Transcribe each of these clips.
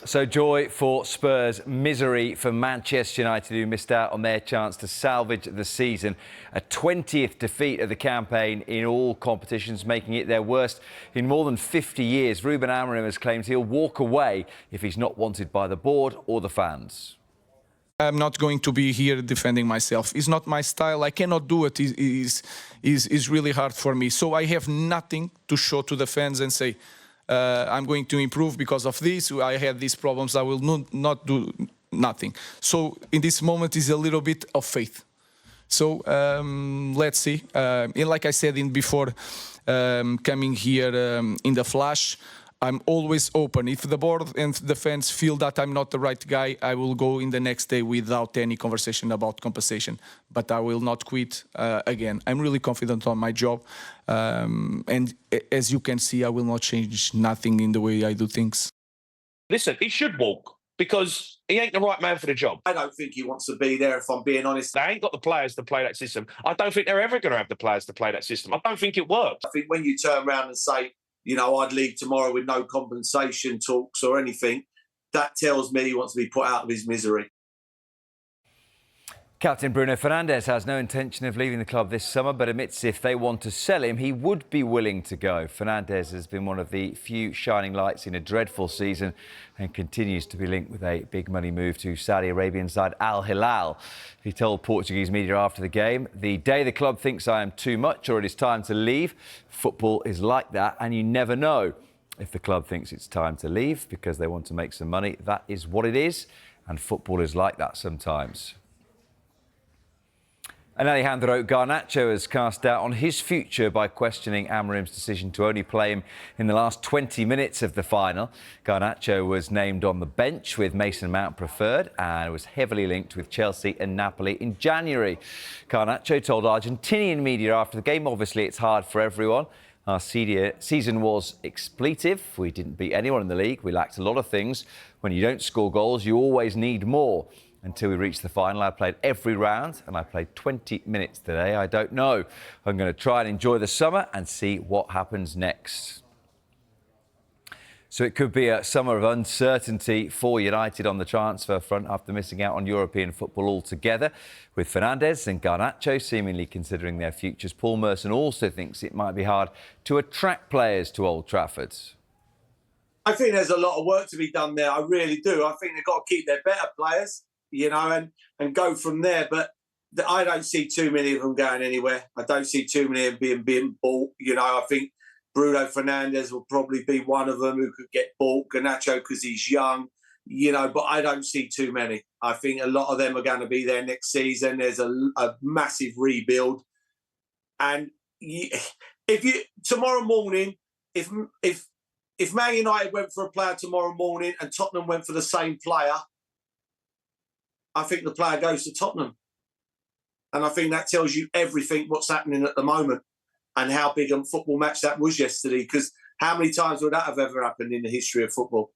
So joy for Spurs, misery for Manchester United, who missed out on their chance to salvage the season. A 20th defeat of the campaign in all competitions, making it their worst in more than 50 years. Ruben Amorim has claimed he'll walk away if he's not wanted by the board or the fans. I'm not going to be here defending myself. It's not my style. I cannot do it. It's really hard for me. So I have nothing to show to the fans and say, I'm going to improve because of this. I had these problems. I will not do nothing. So in this moment is a little bit of faith. So let's see. And like I said before coming here in the flash, I'm always open. If the board and the fans feel that I'm not the right guy, I will go in the next day without any conversation about compensation. But I will not quit again. I'm really confident on my job. And as you can see, I will not change nothing in the way I do things. Listen, he should walk because he ain't the right man for the job. I don't think he wants to be there, if I'm being honest. They ain't got the players to play that system. I don't think they're ever going to have the players to play that system. I don't think it works. I think when you turn around and say, you know, I'd leave tomorrow with no compensation talks or anything, that tells me he wants to be put out of his misery. Captain Bruno Fernandes has no intention of leaving the club this summer, but admits if they want to sell him, he would be willing to go. Fernandes has been one of the few shining lights in a dreadful season and continues to be linked with a big money move to Saudi Arabian side Al Hilal. He told Portuguese media after the game, "The day the club thinks I am too much or it is time to leave, football is like that and you never know. If the club thinks it's time to leave because they want to make some money, that is what it is, and football is like that sometimes." And Alejandro Garnacho has cast doubt on his future by questioning Amorim's decision to only play him in the last 20 minutes of the final. Garnacho was named on the bench with Mason Mount preferred and was heavily linked with Chelsea and Napoli in January. Garnacho told Argentinian media after the game, "Obviously it's hard for everyone. Our season was expletive. We didn't beat anyone in the league. We lacked a lot of things. When you don't score goals, you always need more. Until we reached the final, I played every round and I played 20 minutes today. I don't know. I'm going to try and enjoy the summer and see what happens next." So it could be a summer of uncertainty for United on the transfer front after missing out on European football altogether. With Fernandes and Garnacho seemingly considering their futures, Paul Merson also thinks it might be hard to attract players to Old Trafford. I think there's a lot of work to be done there. I really do. I think they've got to keep their better players, you know, and go from there. But I don't see too many of them going anywhere. I don't see too many of them being bought. You know, I think Bruno Fernandes will probably be one of them who could get bought. Garnacho because he's young, you know, but I don't see too many. I think a lot of them are going to be there next season. There's a massive rebuild. And tomorrow morning, if Man United went for a player tomorrow morning and Tottenham went for the same player, I think the player goes to Tottenham. And I think that tells you everything what's happening at the moment and how big a football match that was yesterday, because how many times would that have ever happened in the history of football?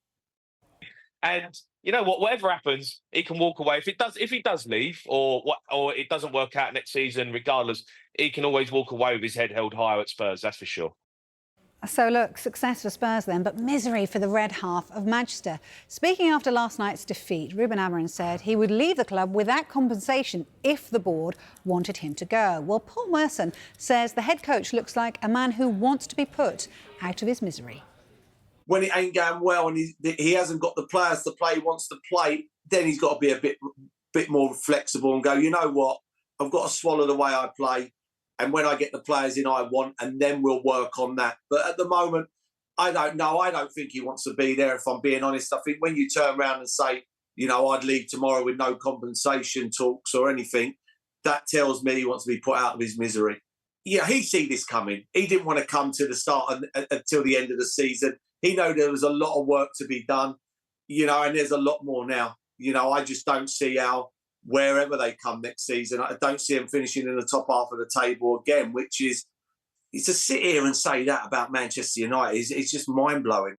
And you know what? Whatever happens, he can walk away. If he does leave, or it doesn't work out next season, regardless, he can always walk away with his head held high at Spurs. That's for sure. So, look, success for Spurs then, but misery for the red half of Manchester. Speaking after last night's defeat, Ruben Amorim said he would leave the club without compensation if the board wanted him to go. Well, Paul Merson says the head coach looks like a man who wants to be put out of his misery. When it ain't going well and he hasn't got the players to play he wants to play, then he's got to be a bit more flexible and go, you know what, I've got to swallow the way I play. And when I get the players in I want, and then we'll work on that. But at the moment, I don't know. I don't think he wants to be there, if I'm being honest. I think when you turn around and say, you know, I'd leave tomorrow with no compensation talks or anything, that tells me he wants to be put out of his misery. Yeah, he see this coming. He didn't want to come to the start until the end of the season. He knew there was a lot of work to be done, you know, and there's a lot more now. You know, I just don't see how, wherever they come next season, I don't see them finishing in the top half of the table again, which is, to sit here and say that about Manchester United, it's just mind-blowing.